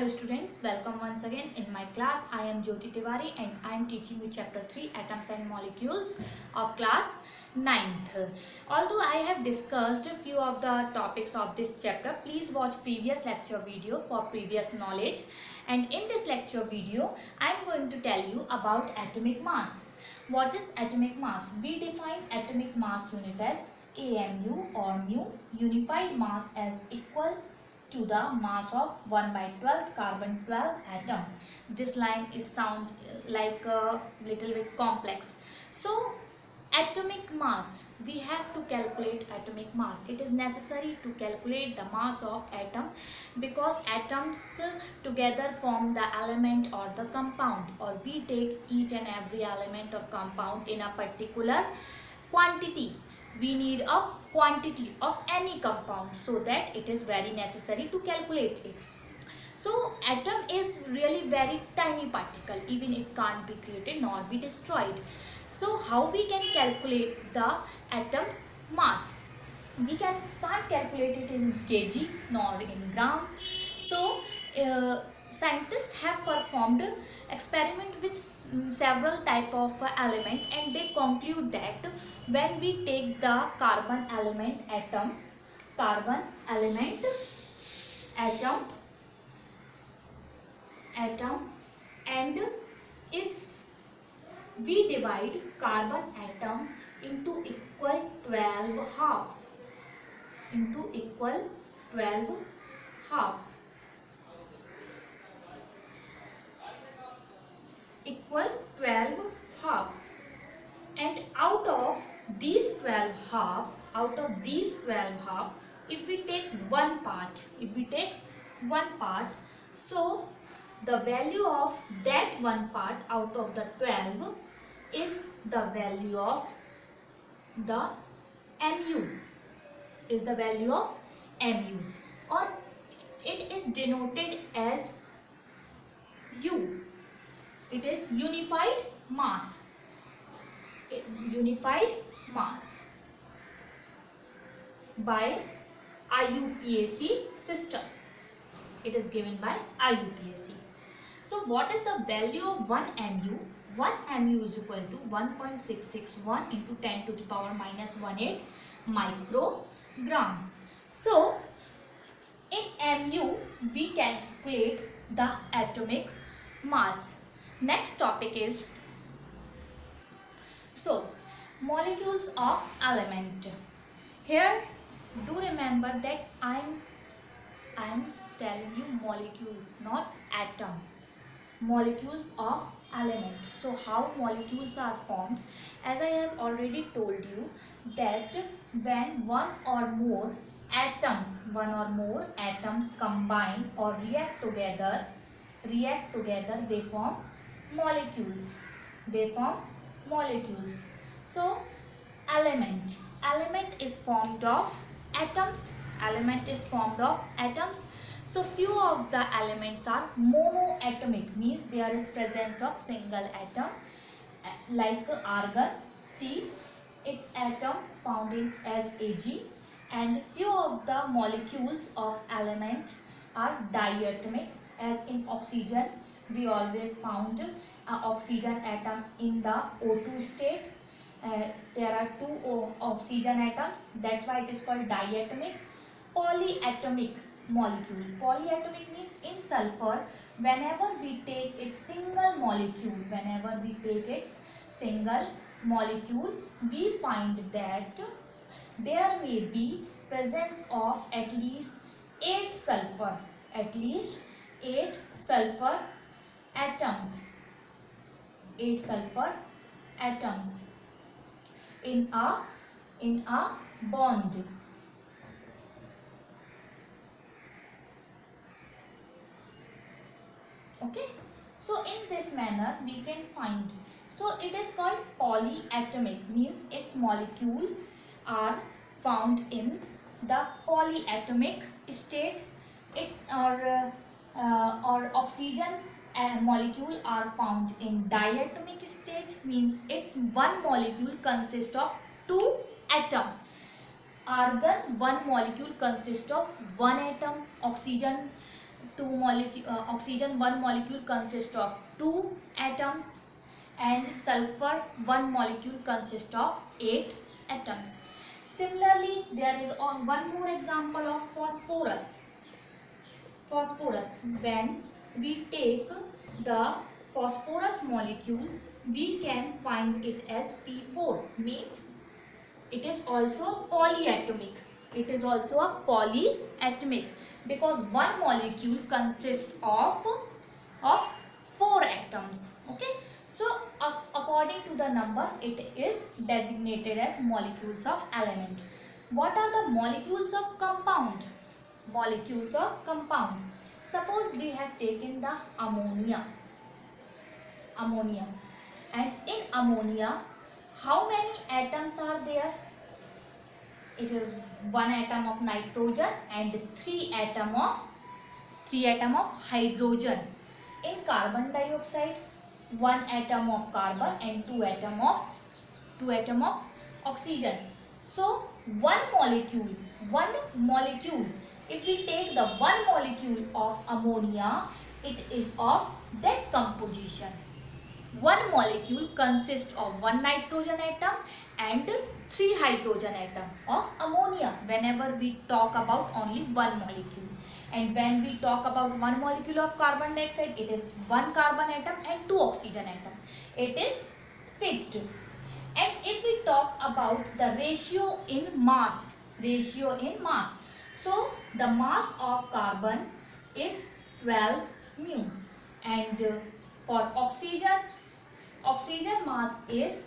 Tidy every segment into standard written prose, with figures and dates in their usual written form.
Hello students, welcome once again in my class. I am Jyoti Tiwari and I am teaching you chapter 3 Atoms and Molecules of class 9th. Although I have discussed a few of the topics of this chapter, please watch previous lecture video for previous knowledge. And in this lecture video, I am going to tell you about atomic mass. What is atomic mass? We define atomic mass unit as AMU or mu, unified mass as equal to the mass of 1 by 12th carbon 12 atom. This line is sound like a little bit complex. So atomic mass, we have to calculate atomic mass. It is necessary to calculate the mass of atom because atoms together form the element or the compound, or we take each and every element or compound in a particular quantity. We need a quantity of any compound, so that it is very necessary to calculate it. So atom is really very tiny particle, even it can't be created nor be destroyed. So how we can calculate the atom's mass? We can't calculate it in kg nor in gram. So scientists have performed experiment with several type of element, and they conclude that when we take the carbon element atom and if we divide carbon atom into equal 12 halves, equal 12 halves, and out of these 12 half, if we take one part, so the value of that one part out of the 12 is the value of the mu, or it is denoted as U. It is unified mass by IUPAC system. It is given by IUPAC. So what is the value of 1 mu? 1 mu is equal to 1.661 into 10 to the power minus 18 microgram. So in mu we calculate the atomic mass. Next topic is molecules of element. Here do remember that I'm telling you molecules, not atom. Molecules of element. So how molecules are formed? As I have already told you that when one or more atoms combine or react together, they form molecules. So element is formed of atoms. So few of the elements are monoatomic, means there is presence of single atom, like argon. See, its atom found in as Ag, and few of the molecules of element are diatomic, as in oxygen we always found oxygen atom in the O2 state. There are two oxygen atoms, that's why it is called diatomic. Polyatomic molecule. Polyatomic means in sulfur, whenever we take its single molecule, we find that there may be presence of at least 8 sulfur atoms in a bond. Okay, so in this manner we can find. So it is called polyatomic, means its molecule are found in the polyatomic state. It or oxygen molecule are found in diatomic stage, means its one molecule consists of two atoms. Argon, one molecule consists of one atom. Oxygen, two oxygen one molecule consists of 2 atoms, and sulfur one molecule consists of 8 atoms. Similarly, there is one more example of phosphorus. Phosphorus, when we take the phosphorus molecule, we can find it as P4, means it is also polyatomic. It is also a polyatomic because one molecule consists of 4 atoms. Okay, so according to the number, it is designated as molecules of element. What are the molecules of compound? Molecules of compound. Suppose we have taken the ammonia. And in ammonia, how many atoms are there? It is 1 atom of nitrogen and 3 atom of hydrogen. In carbon dioxide, 1 atom of carbon and 2 atom of oxygen. So one molecule, if we take the one molecule of ammonia, it is of that composition. One molecule consists of 1 nitrogen atom and 3 hydrogen atom of ammonia whenever we talk about only one molecule. And when we talk about one molecule of carbon dioxide, it is 1 carbon atom and 2 oxygen atom. It is fixed. And if we talk about the ratio in mass, so the mass of carbon is 12 mu, and for oxygen mass is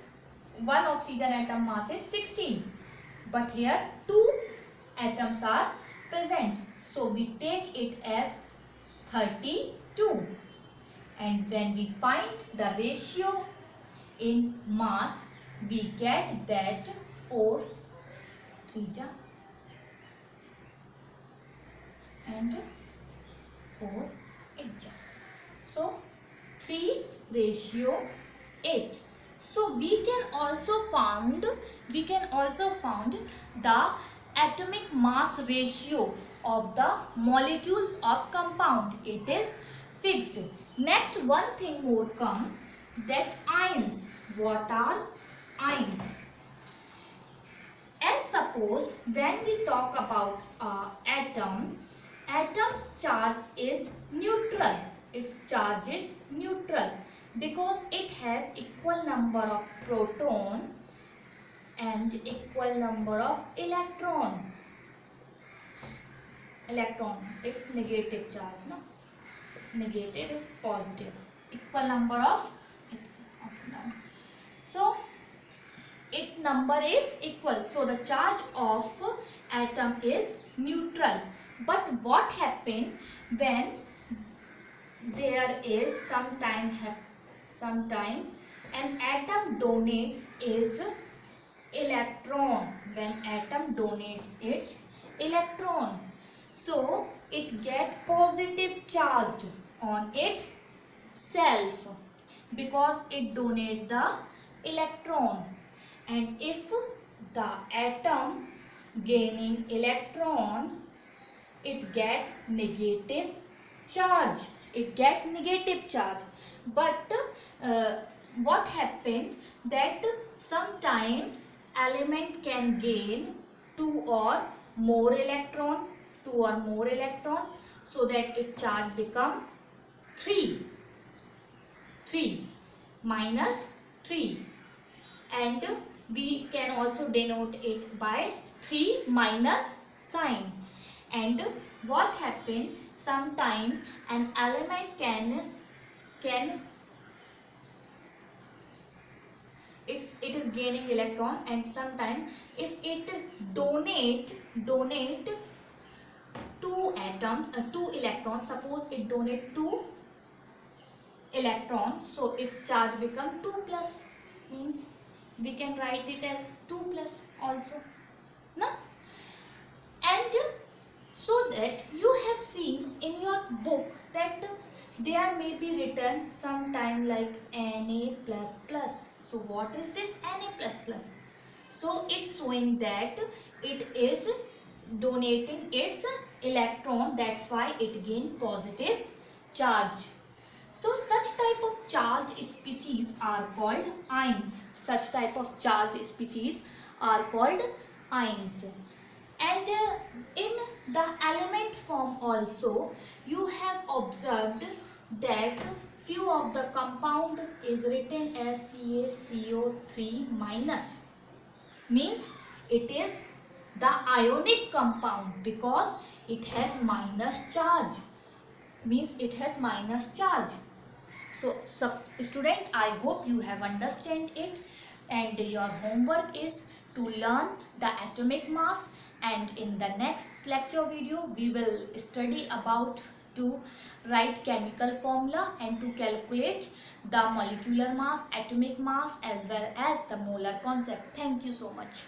1 oxygen atom mass is 16, but here 2 atoms are present, so we take it as 32. And when we find the ratio in mass, we get that 4 3 and 4 8. So 3:8. So we can also found the atomic mass ratio of the molecules of compound. It is fixed. Next, one thing more come, that ions. What are ions? As suppose when we talk about atom's charge is neutral. Its charge is neutral because it has equal number of proton and equal number of electron. It's negative charge, no? Negative, it's positive. Equal number of, so its number is equal. So the charge of atom is neutral. But what happens when there is sometime an atom donates its electron. When atom donates its electron, so it gets positive charged on itself because it donates the electron. And if the atom gaining electron, it gets negative charge. But what happened that sometime element can gain 2 or more electron, so that its charge become 3 minus 3, and we can also denote it by 3 minus sign. And what happen, sometime an element can it is gaining electron, and sometime if it donate 2 electrons, suppose it donate 2 electrons, so its charge become 2 plus, means we can write it as 2 plus also, no? And so that you have seen in your book that there may be written sometime like Na++. So what is this Na++? So it's showing that it is donating its electron, that's why it gain positive charge. So such type of charged species are called ions. Such type of charged species are called ions. And in the element form also, you have observed that few of the compound is written as CaCO3 minus, means it is the ionic compound because it has minus charge, means it has minus charge. So student, I hope you have understand it, and your homework is to learn the atomic mass, and in the next lecture video we will study about to write chemical formula and to calculate the molecular mass, atomic mass, as well as the molar concept. Thank you so much.